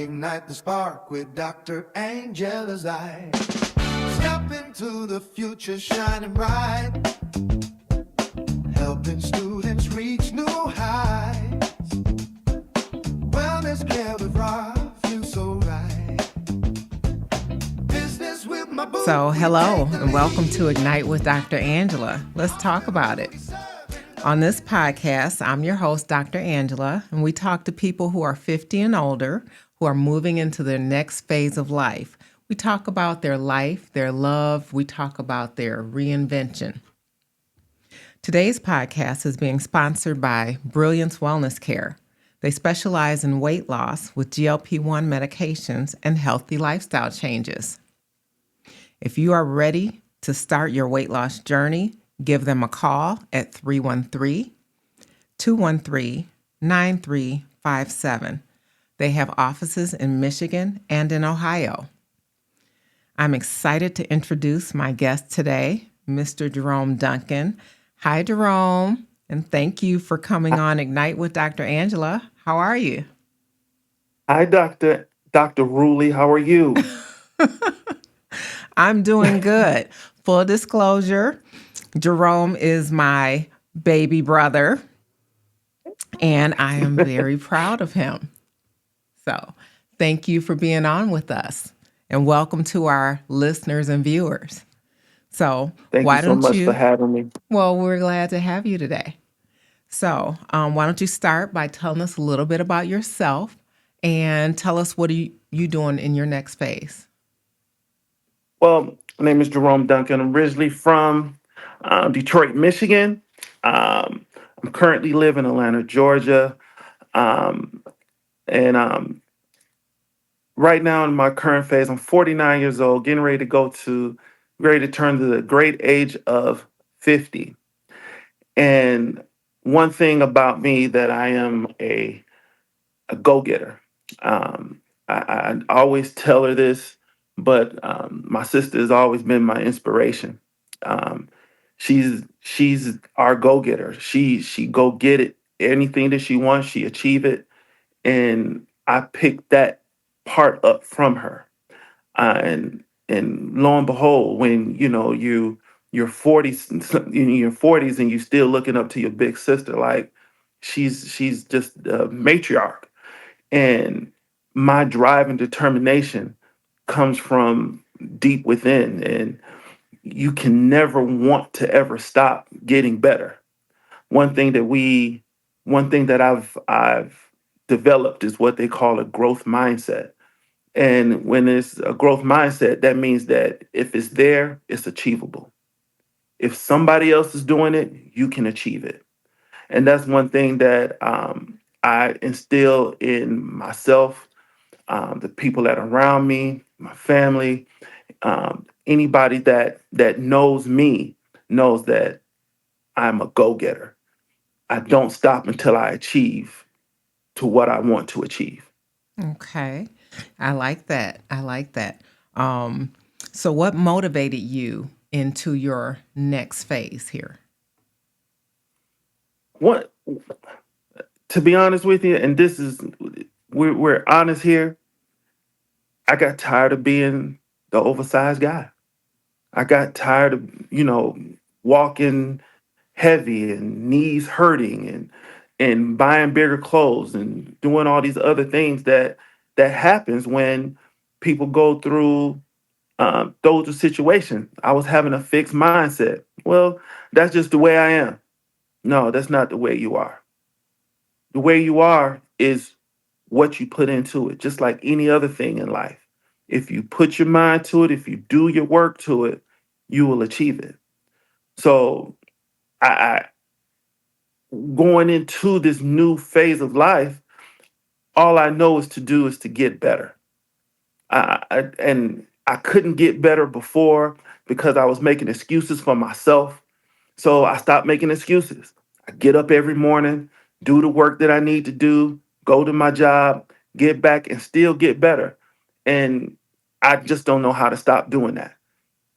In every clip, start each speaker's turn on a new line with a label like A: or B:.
A: Ignite the spark with Dr. Angela's eye. Step into the future shining bright, helping students reach new heights. Wellness care with Rob, feel so right. Business with my boo.
B: So, hello and welcome to Ignite with Dr. Angela. Let's talk about it. On this podcast, I'm your host, Dr. Angela, and we talk to people who are 50 and older who are moving into their next phase of life. We talk about their life, their love, we talk about their reinvention. Today's podcast is being sponsored by Brilliance Wellness Care. They specialize in weight loss with GLP-1 medications and healthy lifestyle changes. If you are ready to start your weight loss journey, give them a call at 313-213-9357. They have offices in Michigan and in Ohio. I'm excited to introduce my guest today, Mr. Jorome Duncan. Hi, Jerome, and thank you for coming on Ignite with Dr. Angela. How are you?
C: Hi, Dr. Ruley. How are you?
B: I'm doing good. Full disclosure, Jerome is my baby brother, and I am very proud of him. So thank you for being on with us, and welcome to our listeners and viewers. So
C: Thank you
B: why
C: so
B: don't
C: much for
B: you,
C: having me.
B: well, we're glad to have you today. So why don't you start by telling us a little bit about yourself and tell us what are you doing in your next phase?
C: Well, my name is Jorome Duncan. I'm originally from Detroit, Michigan. Um, I'm currently live in Atlanta, Georgia. Um, and right now in my current phase, I'm 49 years old, ready to turn to the great age of 50. And one thing about me that I am a go-getter. I always tell her this, but my sister has always been my inspiration. Um, she's our go-getter. She go get it. Anything that she wants, she achieve it. And I picked that part up from her. And lo and behold, when you're 40s in your 40s and you still looking up to your big sister, like she's just a matriarch. And my drive and determination comes from deep within. And you can never want to ever stop getting better. One thing that we, one thing that I've developed is what they call a growth mindset. And when it's a growth mindset, that means that if it's there, it's achievable. If somebody else is doing it, you can achieve it. And that's one thing that I instill in myself, the people that are around me, my family, anybody that knows me knows that I'm a go-getter. I don't stop until I achieve to what I want to achieve.
B: Okay. I like that. I like that. Um, so what motivated you into your next phase here?
C: What, to be honest with you, and this is we're honest here. I got tired of being the oversized guy. I got tired of walking heavy and knees hurting and buying bigger clothes and doing all these other things that happens when people go through those situations. I was having a fixed mindset. Well, that's just the way I am. No, that's not the way you are. The way you are is what you put into it, just like any other thing in life. If you put your mind to it, if you do your work to it, you will achieve it. So I going into this new phase of life, all I know is to do is to get better. And I couldn't get better before because I was making excuses for myself. So I stopped making excuses. I get up every morning, do the work that I need to do, go to my job, get back and still get better. And I just don't know how to stop doing that.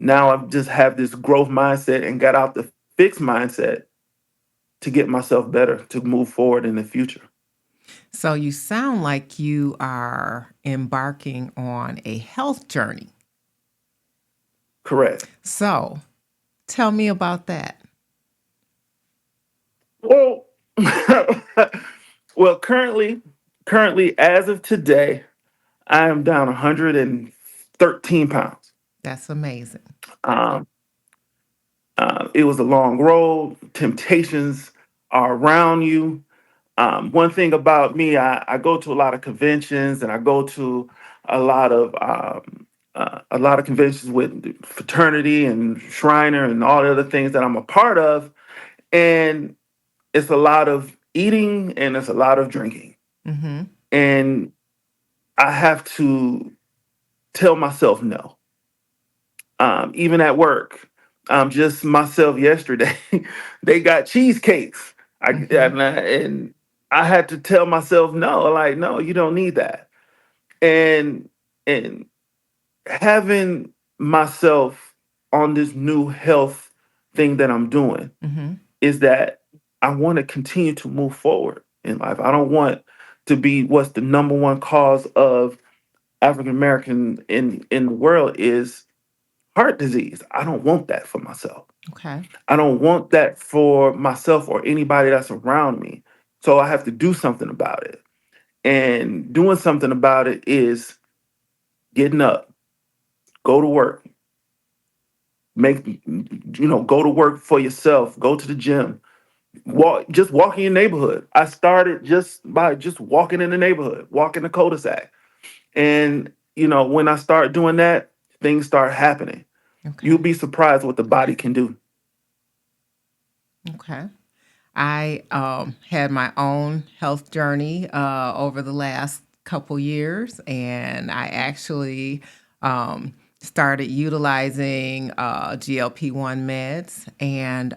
C: Now I just have this growth mindset and got out the fixed mindset to get myself better, to move forward in the future.
B: So you sound like you are embarking on a health journey.
C: Correct.
B: So tell me about that.
C: Well, well, currently, as of today, I am down 113 pounds.
B: That's amazing.
C: Um, it was a long road. Temptations are around you. One thing about me, I go to a lot of conventions, and I go to a lot of a lot of conventions with fraternity and Shriner and all the other things that I'm a part of, and it's a lot of eating and it's a lot of drinking,
B: Mm-hmm.
C: and I have to tell myself no. Even at work, just myself yesterday, they got cheesecakes.
B: Mm-hmm.
C: And I had to tell myself no, like no, you don't need that. And and having myself on this new health thing that I'm doing
B: Mm-hmm.
C: is that I want to continue to move forward in life. I don't want to be what's the number one cause of African American in the world is heart disease. I don't want that for myself.
B: Okay.
C: I don't want that for myself or anybody that's around me. So I have to do something about it. And doing something about it is getting up, go to work, make go to work for yourself, go to the gym, just walk in your neighborhood. I started just by just walking in the neighborhood, walking the cul-de-sac. And when I start doing that, things start happening. You'll
B: Okay.
C: be surprised what the body can do.
B: Okay. I had my own health journey over the last couple years, and I actually started utilizing GLP-1 meds and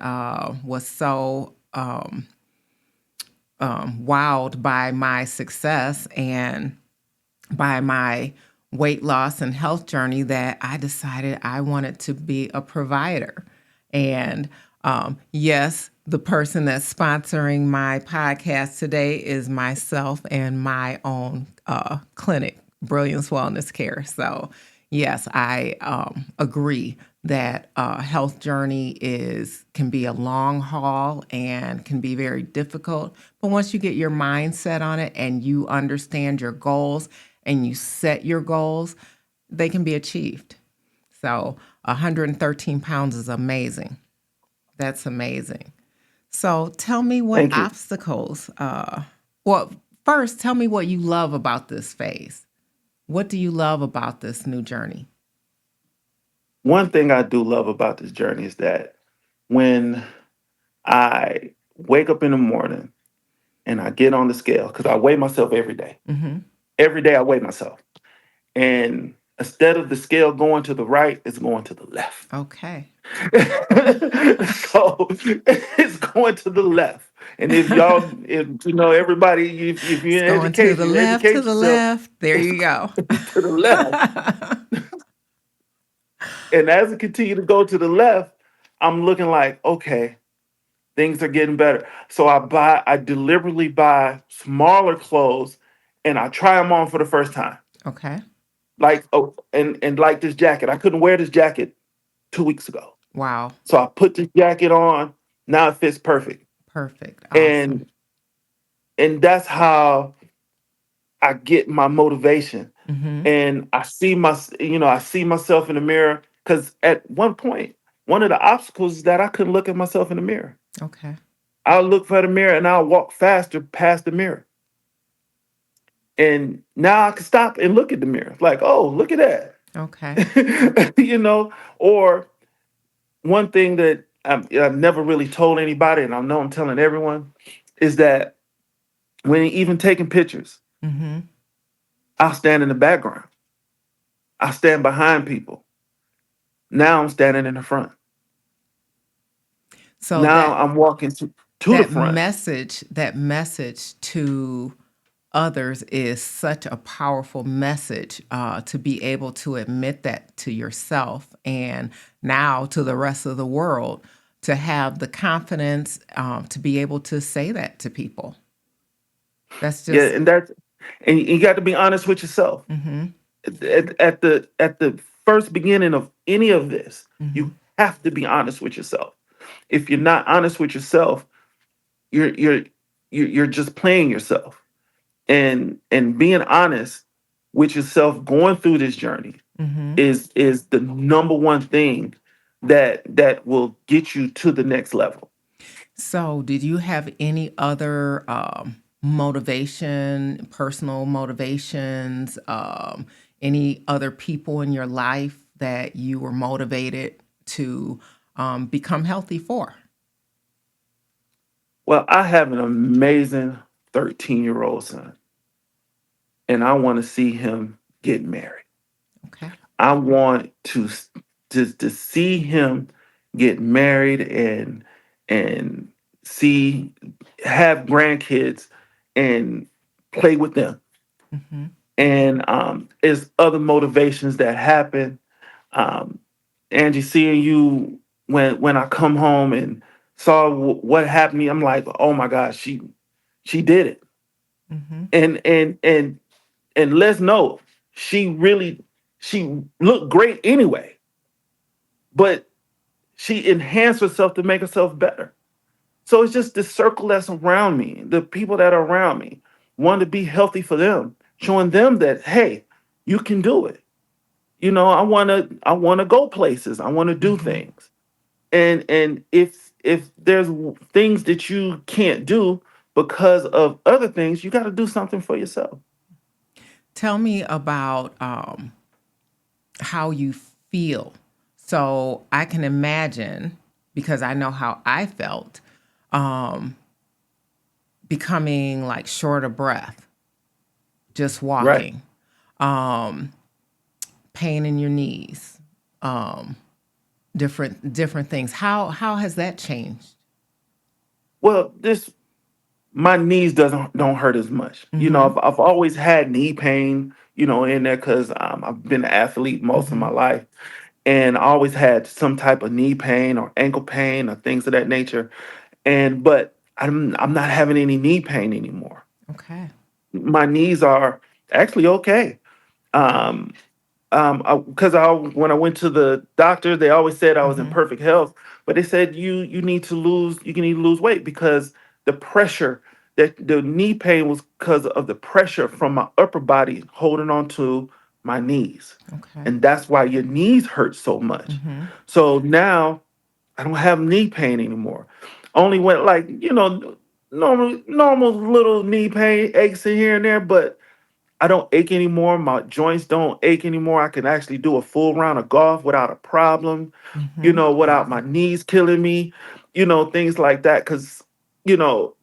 B: was so wowed by my success and by my weight loss and health journey that I decided I wanted to be a provider. And yes, the person that's sponsoring my podcast today is myself and my own clinic, Brilliance Wellness Care. So, yes, I agree that health journey can be a long haul and can be very difficult. But once you get your mindset on it and you understand your goals and you set your goals, they can be achieved. So 113 pounds is amazing. That's amazing. So tell me what
C: Thank you.
B: obstacles, well, first, tell me what you love about this phase. What do you love about this new journey?
C: One thing I do love about this journey is that when I wake up in the morning and I get on the scale, because I weigh myself every day.
B: Mm-hmm.
C: Every day I weigh myself. And instead of the scale going to the right, it's going to the left.
B: Okay.
C: So it's going to the left. And if everybody, if
B: It's
C: you're in
B: going to the
C: education,
B: left, to
C: educate
B: the
C: yourself,
B: left. There
C: it's
B: you go.
C: going to the left. And as it continue to go to the left, I'm looking like, okay, things are getting better. So I deliberately buy smaller clothes and I try them on for the first time.
B: Okay.
C: Like, oh, and like this jacket. I couldn't wear this jacket 2 weeks ago.
B: Wow.
C: So I put this jacket on. Now it fits perfect.
B: Perfect. Awesome.
C: And and that's how I get my motivation.
B: Mm-hmm.
C: And I see myself in the mirror because at one point, one of the obstacles is that I couldn't look at myself in the mirror.
B: Okay.
C: I'll look for the mirror and I'll walk faster past the mirror. And now I can stop and look at the mirror. Like, oh, look at
B: Okay.
C: that. Or one thing that I've never really told anybody, and I know I'm telling everyone, is that when even taking pictures,
B: Mm-hmm.
C: I'll stand in the background. I stand behind people. Now I'm standing in the front.
B: So
C: Now I'm walking to the front.
B: that message to others is such a powerful message to be able to admit that to yourself and now to the rest of the world to have the confidence to be able to say that to people. That's
C: Yeah,
B: just.
C: and you got to be honest with yourself.
B: Mm-hmm.
C: At the first beginning of any of this,
B: Mm-hmm.
C: you have to be honest with yourself. If you're not honest with yourself, you're you're you're just playing yourself. And being honest with yourself going through this journey
B: Mm-hmm.
C: is the number one thing that will get you to the next level.
B: So, did you have any other motivation, personal motivations, any other people in your life that you were motivated to become healthy for?
C: Well, I have an amazing 13-year-old son, and I want to see him get married.
B: Okay.
C: I want to see him get married and see have grandkids and play with them.
B: Mm-hmm.
C: And there's other motivations that happen. Um, Angie, seeing you when I come home and saw what happened to me, I'm like, oh my gosh, she did it.
B: Mm-hmm.
C: And let's know she looked great anyway, but she enhanced herself to make herself better. So it's just the circle that's around me, the people that are around me, want to be healthy for them, showing them that hey, you can do it. I wanna go places. I want to do
B: Mm-hmm.
C: things. And if there's things that you can't do because of other things, you got to do something for yourself.
B: Tell me about how you feel. So I can imagine, because I know how I felt, um, becoming like short of breath, just
C: Right.
B: walking, um, pain in your knees, um, different things. How has that changed?
C: Well, this my knees doesn't don't hurt as much.
B: Mm-hmm.
C: I've always had knee pain, in there because I've been an athlete most of
B: Mm-hmm.
C: my life, and I always had some type of knee pain or ankle pain or things of that nature. But I'm not having any knee pain anymore.
B: Okay.
C: My knees are actually okay. Um, because when I went to the doctor, they always said I was in
B: Mm-hmm.
C: perfect health, but they said you need to lose weight because the pressure that the knee pain was because of the pressure from my upper body holding on to my knees,
B: Okay.
C: and that's why your knees hurt so much.
B: Mm-hmm.
C: So now I don't have knee pain anymore. Only when like normal little knee pain aches in here and there, but I don't ache anymore. My joints don't ache anymore. I can actually do a full round of golf without a problem,
B: Mm-hmm.
C: without my knees killing me, things like that. Because,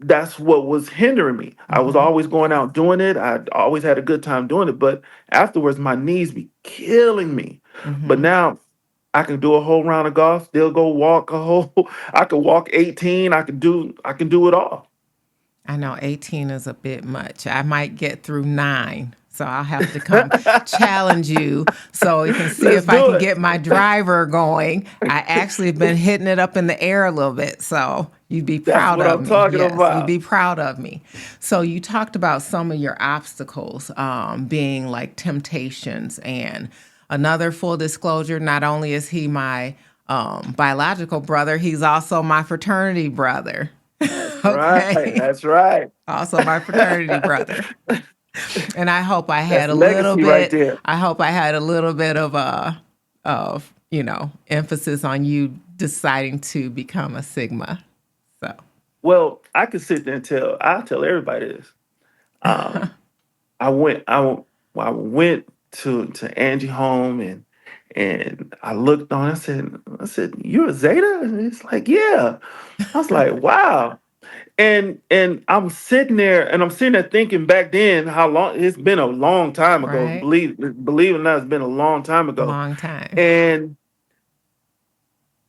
C: that's what was hindering me. I was
B: Mm-hmm.
C: always going out doing it. I always had a good time doing it. But afterwards, my knees be killing me. But
B: Mm-hmm.
C: now I can do a whole round of golf, still go walk I could walk 18. I can do it all.
B: I know 18 is a bit much. I might get through 9. So I'll have to come challenge you so we can see
C: Let's
B: if I
C: do
B: can
C: it.
B: get my driver going. I actually have been hitting it up in the air a little bit. So you'd be
C: That's
B: proud
C: what
B: of
C: I'm
B: me.
C: talking
B: Yes, you'd
C: about.
B: be proud of me. So you talked about some of your obstacles being like temptations. And another full disclosure, not only is he my biological brother, he's also my fraternity brother.
C: That's right.
B: Okay.
C: That's right.
B: Also my fraternity brother. And I hope I had
C: That's
B: a little
C: legacy right
B: bit,
C: there.
B: I hope I had a little bit of, emphasis on you deciding to become a Sigma. So,
C: Well, I could sit there and I'll tell everybody this. Um, I went to Angie home and I looked on. I said, "You're a Zeta?" And it's like, "Yeah." I was like, "Wow." And I'm sitting there thinking back then how long it's been a long time ago.
B: right?
C: Believe it or not, it's been a long time ago.
B: Long time.
C: And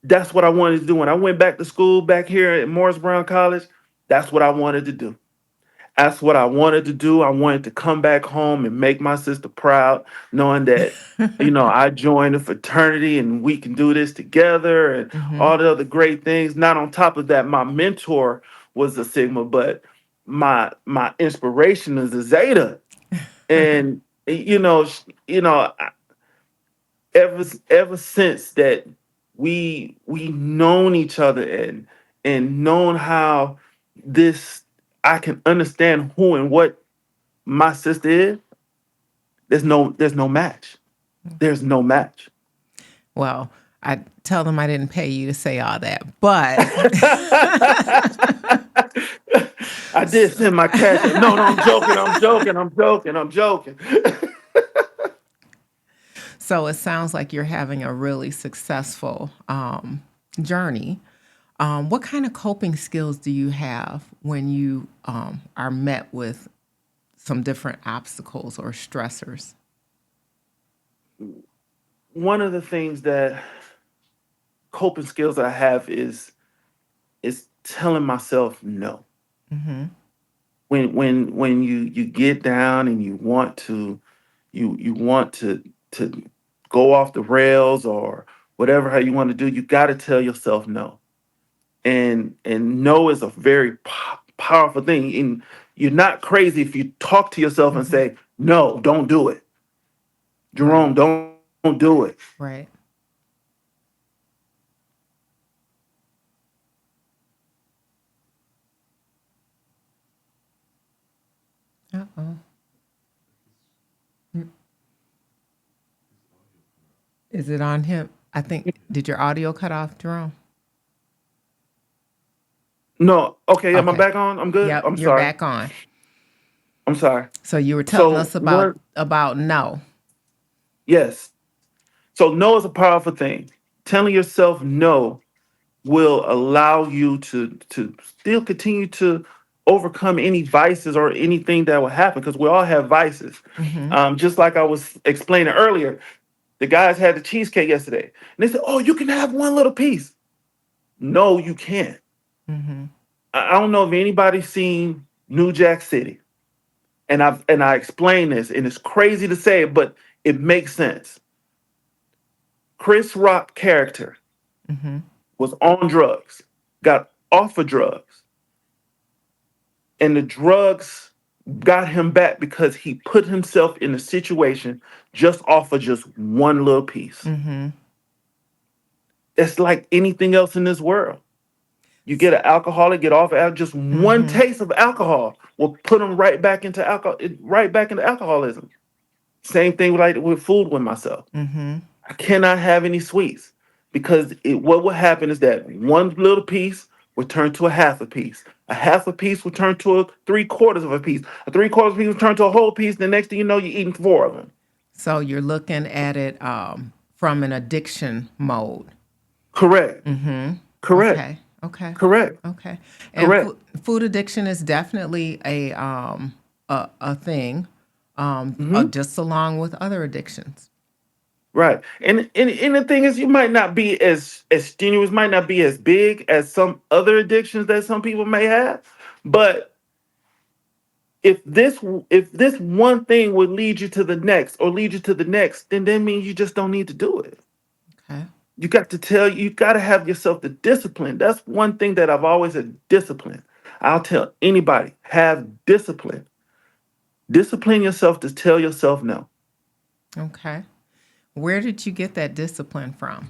C: that's what I wanted to do. When I went back to school back here at Morris Brown College, that's what I wanted to do. That's what I wanted to do. I wanted to come back home and make my sister proud, knowing that, I joined a fraternity and we can do this together and
B: Hmm.
C: all the other great things. Not on top of that, my mentor was a Sigma, but my inspiration is a Zeta, and you know, ever since that we known each other and known how this I can understand who and what my sister is. There's no match. There's no match.
B: Well, I tell them I didn't pay you to say all that, but
C: I did send my cash app. No, I'm joking. I'm joking. I'm joking. I'm joking.
B: so it sounds like you're having a really successful journey. What kind of coping skills do you have when you are met with some different obstacles or stressors?
C: One of the things that coping skills I have is telling myself no. When you get down and you want to go off the rails or whatever how you want to do, you got to tell yourself no. And no is a very powerful thing. And you're not crazy if you talk to yourself and say no, don't do it.
B: Right,
C: Jerome, don't do it.
B: right. Uh-oh. Is it on him? I think, did your audio cut off, Jerome?
C: No, okay, am I
B: Okay.
C: back on? I'm good.
B: Yep,
C: I'm
B: you're
C: sorry.
B: back on.
C: I'm sorry.
B: So you were telling
C: So
B: us
C: one,
B: about no.
C: yes. So no is a powerful thing. Telling yourself no will allow you to still continue to overcome any vices or anything that will happen because we all have vices. Just like I was explaining earlier, the guys had the cheesecake yesterday, and they said, "Oh, you can have one little piece." No, you can't. I don't know if anybody's seen New Jack City, and I explain this, and it's crazy to say it, but it makes sense. Chris Rock character was on drugs, got off of drugs, and the drugs got him back because he put himself in a situation just off of just one little piece. It's like anything else in this world. You get an alcoholic, get off of just one taste of alcohol will put them right back into alcohol, right back into alcoholism. Same thing like with food with myself. I cannot have any sweets because what will happen is that one little piece will turn to a half a piece. A half a piece will turn to a three quarters of a piece. A three quarters of a piece will turn to a whole piece. The next thing you know, you're eating four of them.
B: So you're looking at it from an addiction mode.
C: Correct. Correct.
B: Okay. Okay.
C: Correct.
B: Okay. And
C: Correct.
B: food addiction is definitely a thing,
C: Hmm.
B: just along with other addictions.
C: Right. And the thing is, you might not be as strenuous, might not be as big as some other addictions that some people may have, but if this one thing would lead you to the next or lead you to the next, then that means you just don't need to do it.
B: Okay.
C: You got to have yourself the discipline. That's one thing that I've always said, discipline. I'll tell anybody, have discipline. Discipline yourself to tell yourself no.
B: Okay. Where did you get that discipline from?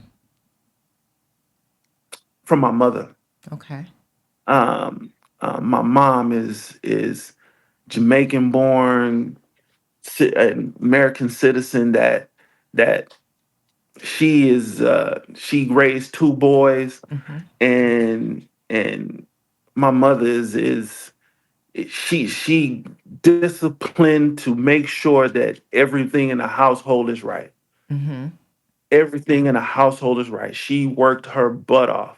C: From my mother.
B: Okay.
C: Um, my mom is Jamaican born, an American citizen that she raised two boys, and my mother is she disciplined to make sure that everything in the household is right. Everything in the household is right. She worked her butt off.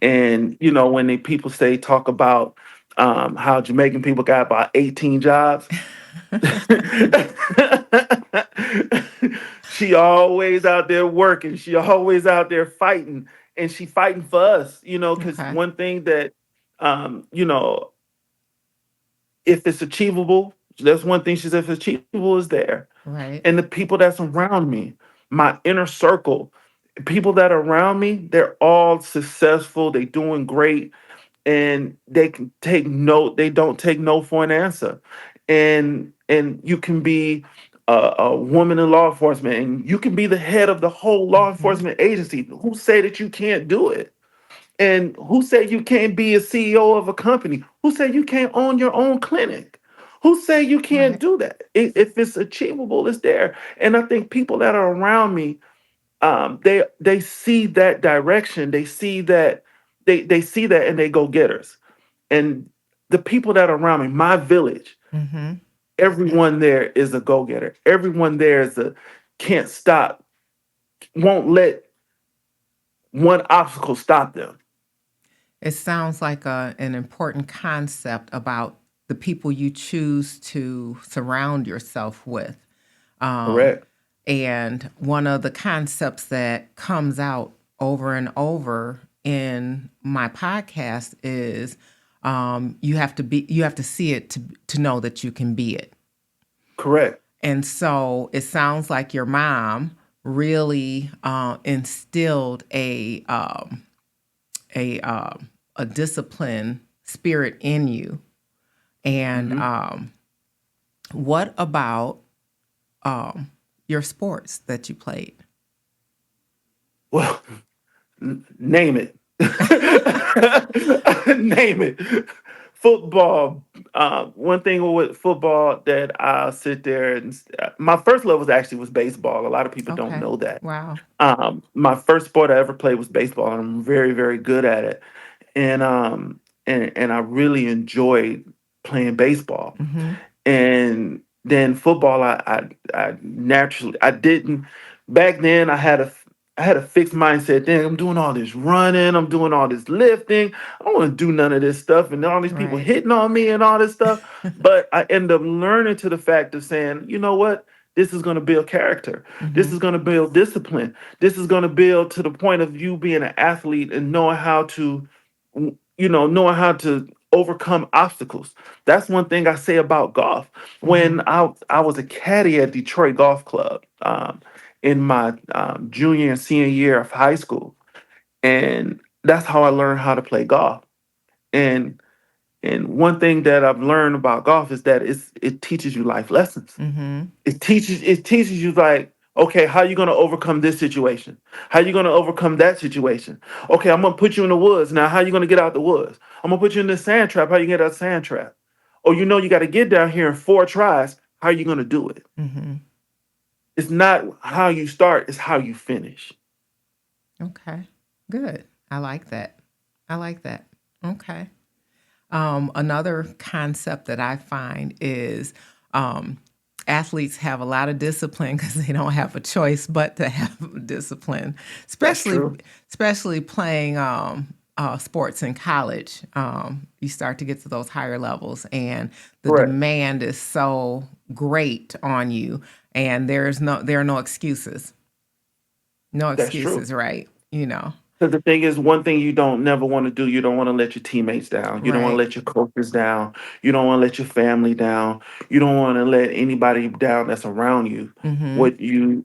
C: And when people talk about how Jamaican people got about 18 jobs, she always out there working. She always out there fighting, and she fighting for us. Because
B: Okay.
C: one thing that if it's achievable, that's one thing she said. If it's achievable, is there,
B: Right.
C: and the people that's around me, my inner circle, people that are around me, they're all successful. They doing great. and they can take no, they don't take no for an answer. And you can be a woman in law enforcement, and you can be the head of the whole law
B: Mm-hmm.
C: enforcement agency. Who say that you can't do it? And who said you can't be a CEO of a company? Who said you can't own your own clinic? Who say you can't
B: Right.
C: do that? If it's achievable, it's there. And I think people that are around me, they see that direction. They see that they see that, and they go getters. And the people that are around me, my village,
B: Mm-hmm.
C: everyone there is a go getter. Everyone there is a can't stop, won't let one obstacle stop them.
B: It sounds like an important concept about the people you choose to surround yourself with. Um,
C: Correct.
B: and one of the concepts that comes out over and over in my podcast is you have to see it to know that you can be it.
C: Correct.
B: And so it sounds like your mom really instilled a a discipline spirit in you. And
C: Hmm.
B: what about your sports that you played?
C: Well, name it. Name it. Football. One thing with football that I'll sit there and my first love was baseball. A lot of people don't
B: Okay.
C: know that.
B: Wow.
C: My first sport I ever played was baseball, and I'm very, very good at it. And I really enjoyed playing baseball.
B: Mm-hmm.
C: And then football, I naturally I didn't back then. I had a fixed mindset. Then I'm doing all this running, I'm doing all this lifting. I don't want to do none of this stuff, and all these people
B: Right.
C: hitting on me and all this stuff. But I end up learning to the fact of saying, you know what? This is going to build character. This
B: Mm-hmm.
C: is going to build discipline. This is going to build to the point of you being an athlete and knowing how to, knowing how to overcome obstacles. That's one thing I say about golf.
B: Mm-hmm.
C: When I was a caddy at Detroit Golf Club in my junior and senior year of high school, and that's how I learned how to play golf. And and one thing that I've learned about golf is that it teaches you life lessons.
B: Mm-hmm.
C: It teaches you, like, okay, how you gonna overcome this situation? How you gonna overcome that situation? Okay, I'm gonna put you in the woods. Now how you gonna get out the woods? I'm gonna put you in the sand trap. How you get out the sand trap? Or you got to get down here in 4 tries. How you gonna do it?
B: Mm-hmm.
C: It's not how you start, it's how you finish.
B: Okay. Good. I like that. I like that. Okay. Another concept that I find is um, athletes have a lot of discipline because they don't have a choice but to have discipline,
C: That's
B: especially
C: true.
B: especially playing sports in college. You start to get to those higher levels, and the
C: Correct.
B: demand is so great on you, and there are no excuses. No
C: That's true.
B: excuses, right? You know,
C: Because the thing is, one thing you don't never want to do, you don't want to let your teammates down. You don't want to
B: right?
C: let your coaches down. You don't want to let your family down. You don't want to let anybody down that's around you.
B: Mm-hmm.
C: What you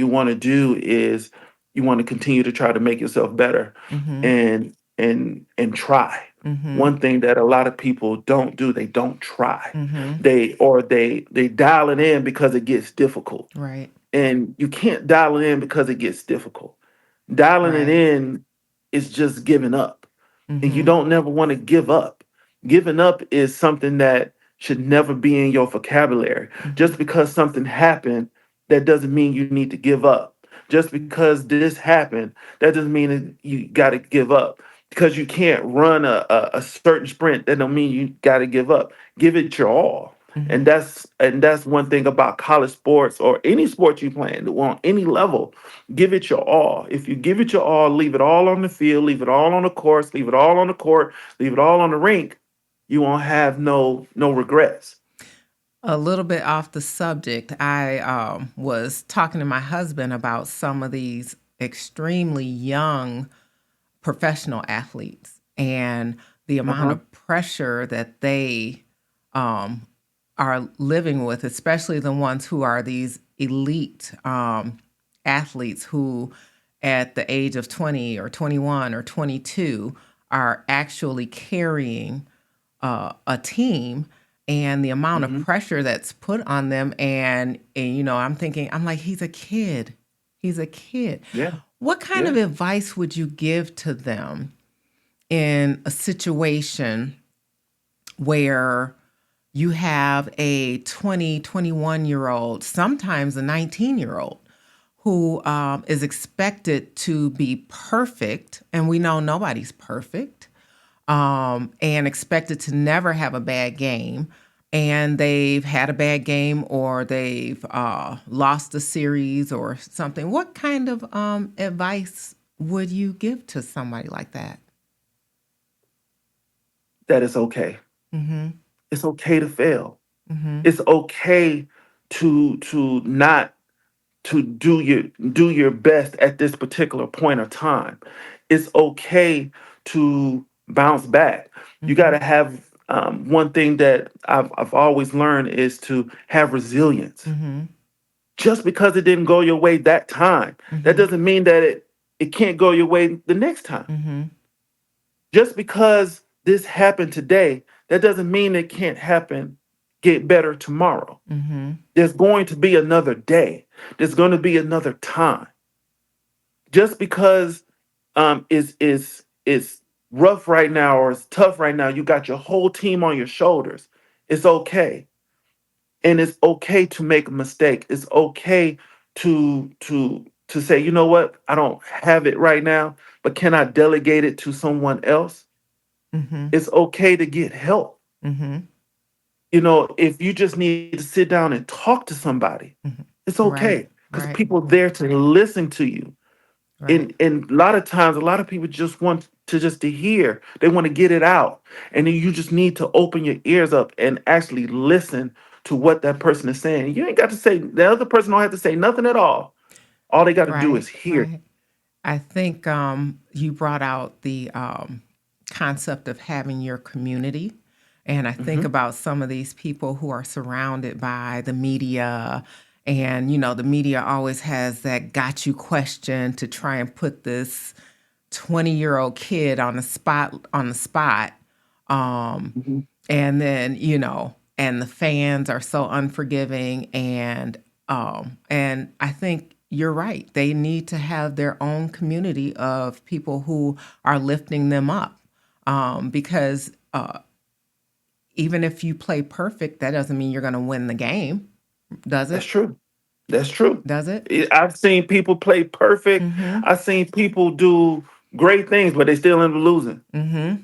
C: want to do is you want to continue to try to make yourself better
B: Mm-hmm.
C: and try.
B: Mm-hmm.
C: One thing that a lot of people don't do, they don't try.
B: Mm-hmm.
C: They dial it in because it gets difficult.
B: Right.
C: And you can't dial it in because it gets difficult. Dialing it
B: Right.
C: in is just giving up. And you
B: Mm-hmm.
C: don't never want to give up. Giving up is something that should never be in your vocabulary.
B: Mm-hmm.
C: Just because something happened, that doesn't mean you need to give up. Just because this happened, that doesn't mean that you got to give up. Because you can't run a certain sprint, that don't mean you got to give up. Give it your all.
B: Mm-hmm.
C: And that's one thing about college sports or any sport you play on any level. Give it your all. If you give it your all, leave it all on the field, leave it all on the course, leave it all on the court, leave it all on the rink, you won't have no regrets.
B: A little bit off the subject, I was talking to my husband about some of these extremely young professional athletes and the amount
C: Uh-huh.
B: of pressure that they um, are living with, especially the ones who are these elite athletes who, at the age of 20 or 21 or 22, are actually carrying a team, and the amount of
C: Hmm.
B: pressure that's put on them. And you know, I'm thinking, I'm like, he's a kid. He's a kid.
C: Yeah.
B: What kind of
C: Yeah.
B: advice would you give to them in a situation where you have a 20, 21-year old, sometimes a 19-year-old, who is expected to be perfect, and we know nobody's perfect, and expected to never have a bad game, and they've had a bad game, or they've lost a series or something. What kind of advice would you give to somebody like that?
C: That is okay.
B: Mm-hmm.
C: It's okay to fail.
B: Mm-hmm.
C: It's okay to not to do your best at this particular point of time. It's okay to bounce back. You got
B: Mm-hmm.
C: to have one thing that I've always learned is to have resilience.
B: Mm-hmm.
C: Just because it didn't go your way that time, that
B: Mm-hmm.
C: doesn't mean that it can't go your way the next time.
B: Mm-hmm.
C: Just because this happened today, that doesn't mean it can't happen, get better tomorrow.
B: Mm-hmm.
C: There's going to be another day. There's going to be another time. Just because is rough right now or it's tough right now, you got your whole team on your shoulders. It's okay. And it's okay to make a mistake. It's okay to say, you know what, I don't have it right now, but can I delegate it to someone else?
B: Mm-hmm.
C: It's okay to get help.
B: Mm-hmm.
C: You know, if you just need to sit down and talk to somebody,
B: Mm-hmm.
C: it's
B: Right.
C: okay because
B: Right.
C: people are there to listen to you.
B: Right.
C: And a lot of times, a lot of people just want to just to hear. They want to get it out, and then you just need to open your ears up and actually listen to what that person is saying. You ain't got to say the other person don't have to say nothing at all. All they got to do is
B: Right.
C: hear.
B: Right. I think you brought out the concept of having your community. And I think
C: Hmm.
B: about some of these people who are surrounded by the media. And, you know, the media always has that got you question to try and put this 20-year-old kid on the spot. Um,
C: Hmm.
B: and then, you know, and the fans are so unforgiving, and I think you're right. They need to have their own community of people who are lifting them up, because even if you play perfect, that doesn't mean you're going to win the game, does
C: That's
B: it?
C: true. That's true.
B: Does it?
C: I've seen people play perfect.
B: Mm-hmm.
C: I've seen people do great things, but they still end up losing.
B: Mm-hmm.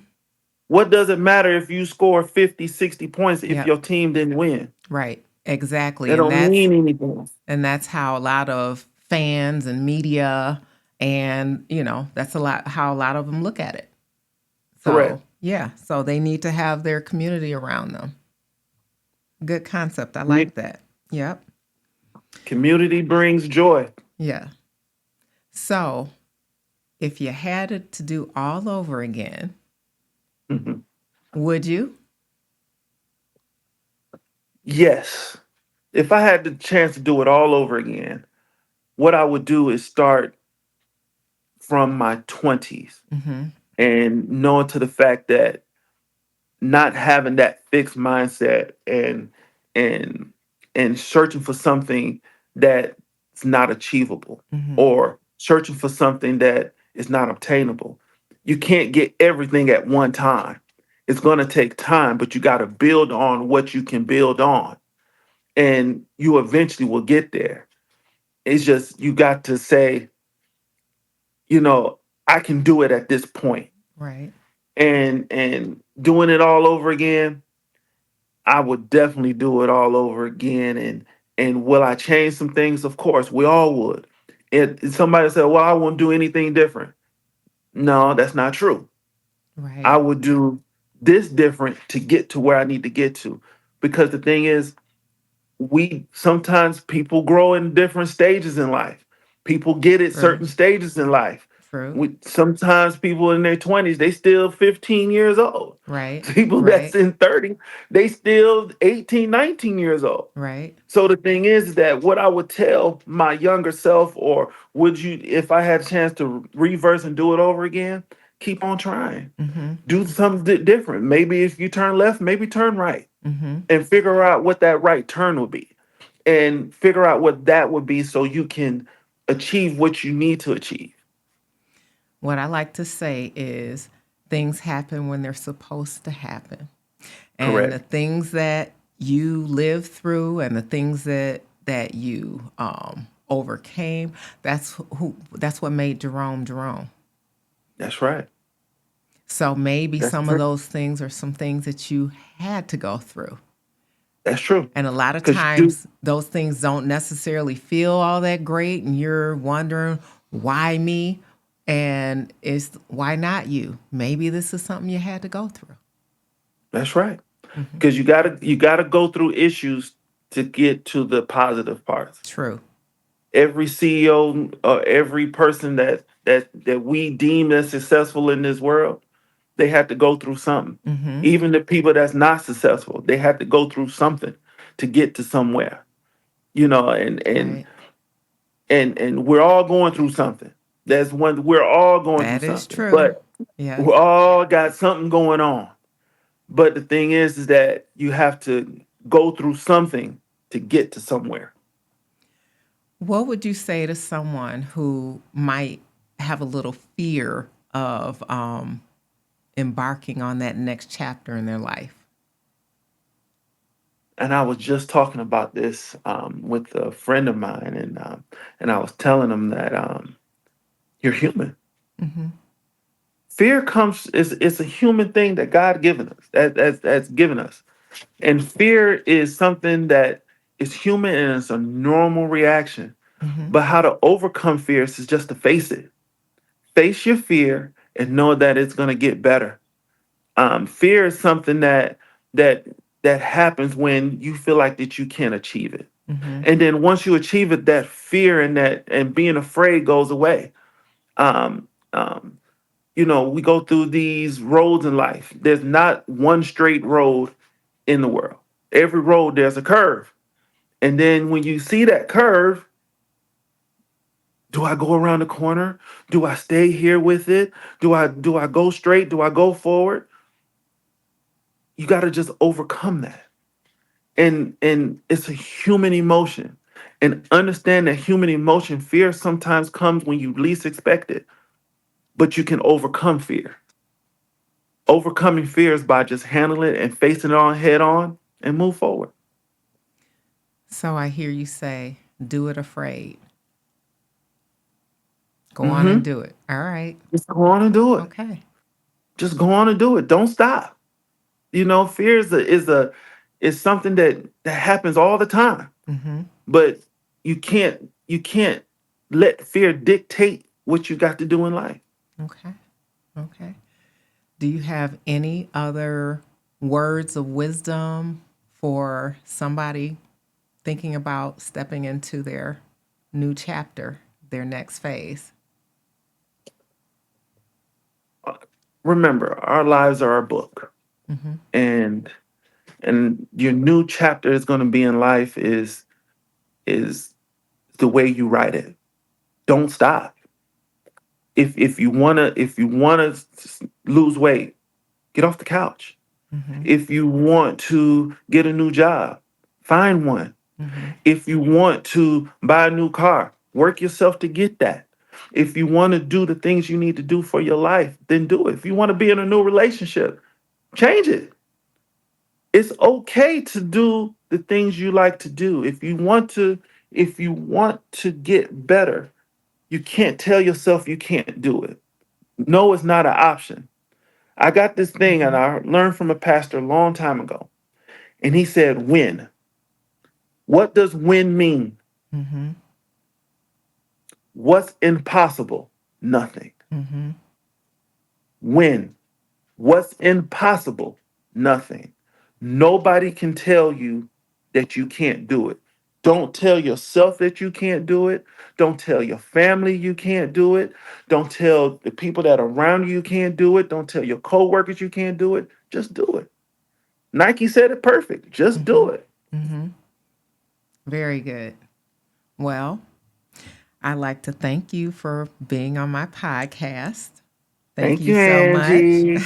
C: What does it matter if you score 50, 60 points if
B: Yep.
C: your team didn't win?
B: Right. Exactly.
C: That
B: And
C: don't
B: that's
C: mean anything.
B: and that's how a lot of fans and media, and you know, that's a lot how a lot of them look at it. So
C: Correct.
B: yeah, so they need to have their community around them. Good concept. I
C: Commu-
B: like that. Yep.
C: Community brings joy.
B: Yeah. So if you had it to do all over again,
C: Mhm.
B: would you?
C: Yes. If I had the chance to do it all over again, what I would do is start from my 20s
B: Mm-hmm.
C: and knowing to the fact that not having that fixed mindset and and searching for something that's not achievable
B: Mm-hmm.
C: or searching for something that is not obtainable. You can't get everything at one time. It's going to take time, but you got to build on what you can build on, and you eventually will get there. It's just you got to say, you know, I can do it at this point.
B: Right.
C: And doing it all over again, I would definitely do it all over again. And will I change some things? Of course, we all would. And somebody said, "Well, I won't do anything different." No, that's not true. I
B: Right.
C: would do this different to get to where I need to get to. Because the thing is, we sometimes people grow in different stages in life. People get at
B: True.
C: certain stages in life.
B: True.
C: We sometimes people in their 20s, they still 15 years old.
B: Right.
C: People that's
B: Right.
C: in 30, they still 18, 19 years old.
B: Right.
C: So the thing is that what I would tell my younger self, or would you, if I had a chance to reverse and do it over again, keep on trying.
B: Mm-hmm.
C: Do something different. Maybe if you turn left, maybe turn right,
B: Mm-hmm.
C: and figure out what that right turn will be, and figure out what that would be so you can achieve what you need to achieve.
B: What I like to say is things happen when they're supposed to happen. And the
C: Correct.
B: things that you lived through and the things that you overcame, that's what made Jerome Jerome.
C: That's right.
B: So maybe
C: That's
B: some of
C: true.
B: those things are some things that you had to go through.
C: That's true.
B: And a lot of
C: Because you do.
B: times those things don't necessarily feel all that great and you're wondering why me, and it's why not you? Maybe this is something you had to go through.
C: That's right.
B: Hmm.
C: Because you gotta go through issues to get to the positive parts.
B: True.
C: Every CEO, every person that we deem as successful in this world, they had to go through something.
B: Hmm.
C: Even the people that's not successful, they had to go through something to get to somewhere. You know,
B: Right.
C: and we're all going through something. That's one. We're all going through
B: That is
C: something,
B: true.
C: but
B: Yes.
C: we all got something going on. But the thing is that you have to go through something to get to somewhere.
B: What would you say to someone who might have a little fear of embarking on that next chapter in their life?
C: And I was just talking about this with a friend of mine, and I was telling him that you're human.
B: Hmm.
C: Fear comes is a human thing that God given us. That's given us. And fear is something that is human and it's a normal reaction.
B: Hmm.
C: But how to overcome fears is just to face it. Face your fear and know that it's going to get better. Fear is something that that happens when you feel like that you can't achieve it.
B: Hmm.
C: And then once you achieve it, that fear and that and being afraid goes away. Um, um, we go through these roads in life. There's not one straight road in the world. Every road there's a curve. And then when you see that curve, do I go around the corner? Do I stay here with it? Do I go straight? Do I go forward? You got to just overcome that. And it's a human emotion. And understand that human emotion, fear sometimes comes when you least expect it, but you can overcome fear. Overcoming fear is by just handling it and facing it on head on and move forward.
B: So I hear you say, do it afraid. Go on and
C: Hmm.
B: do it. All right.
C: Just go on and do it.
B: Okay.
C: Just go on and do it. Don't stop. Fear is something that happens all the time.
B: Hmm.
C: But you can't let fear dictate what you got to do in life.
B: Okay. Okay. Do you have any other words of wisdom for somebody thinking about stepping into their new chapter, their next phase?
C: Remember, our lives are a book,
B: Hmm.
C: and your new chapter is going to be in life is the way you write it. Don't stop. If you wanna lose weight, get off the couch.
B: Hmm.
C: If you want to get a new job, find one.
B: Hmm.
C: If you want to buy a new car, work yourself to get that. If you want to do the things you need to do for your life, then do it. If you want to be in a new relationship, change it. It's okay to do the things you like to do. If you want to get better, you can't tell yourself you can't do it. No, it's not an option. I got this thing and
B: Hmm.
C: I learned from a pastor a long time ago. And he said, win. What does win mean?
B: Hmm.
C: What's impossible? Nothing.
B: Hmm.
C: Win. What's impossible? Nothing. Nobody can tell you that you can't do it. Don't tell yourself that you can't do it. Don't tell your family you can't do it. Don't tell the people that are around you can't do it. Don't tell your coworkers you can't do it. Just do it. Nike said it perfect. Just do
B: Hmm.
C: it.
B: Hmm. Very good. Well, I'd like to thank you for being on my podcast. Thank
C: Thank
B: you
C: you,
B: so much.
C: Angie.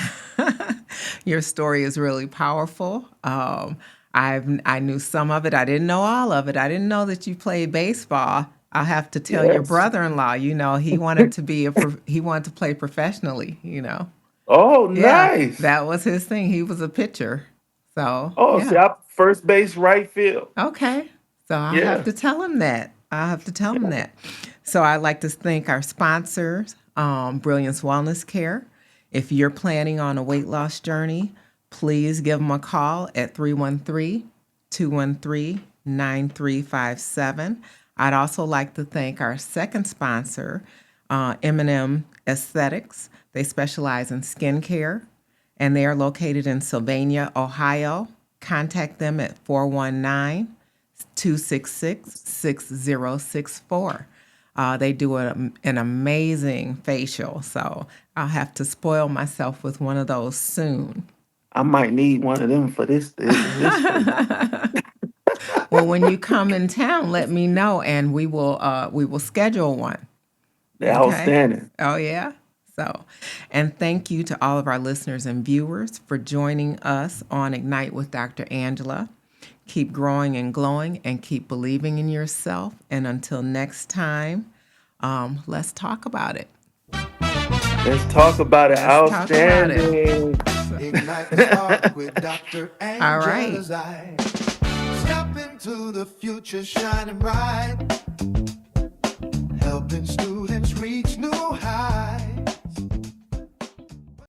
B: Your story is really powerful. I knew some of it. I didn't know all of it. I didn't know that you played baseball. I'll have to tell your
C: Yes.
B: brother-in-law. He wanted to he wanted to play professionally.
C: Oh,
B: Yeah,
C: nice.
B: that was his thing. He was a pitcher. So
C: Oh, see,
B: yeah.
C: I first base, right field.
B: Okay. So I'll have
C: Yeah.
B: to tell him that. I'll have to tell him that. So I'd like to thank our sponsors, Brilliance Wellness Care. If you're planning on a weight loss journey, please give them a call at 313-213-9357. I'd also like to thank our second sponsor, M&M Aesthetics. They specialize in skincare, and they are located in Sylvania, Ohio. Contact them at 419-266-6064. They do an amazing facial, so I'll have to spoil myself with one of those soon.
C: I might need one of them for this space.
B: Well, when you come in town, let me know, and we will schedule one. Okay.
C: Outstanding.
B: Oh, yeah. So, and thank you to all of our listeners and viewers for joining us on Ignite with Dr. Angela. Keep growing and glowing and keep believing in yourself. And until next time, let's talk about it.
C: Let's talk about it.
B: Let's talk about it.
C: Outstanding.
A: Ignite the spark with Dr.
B: All right.
A: Angela's eye. Step into the future shining bright. Helping students reach new heights.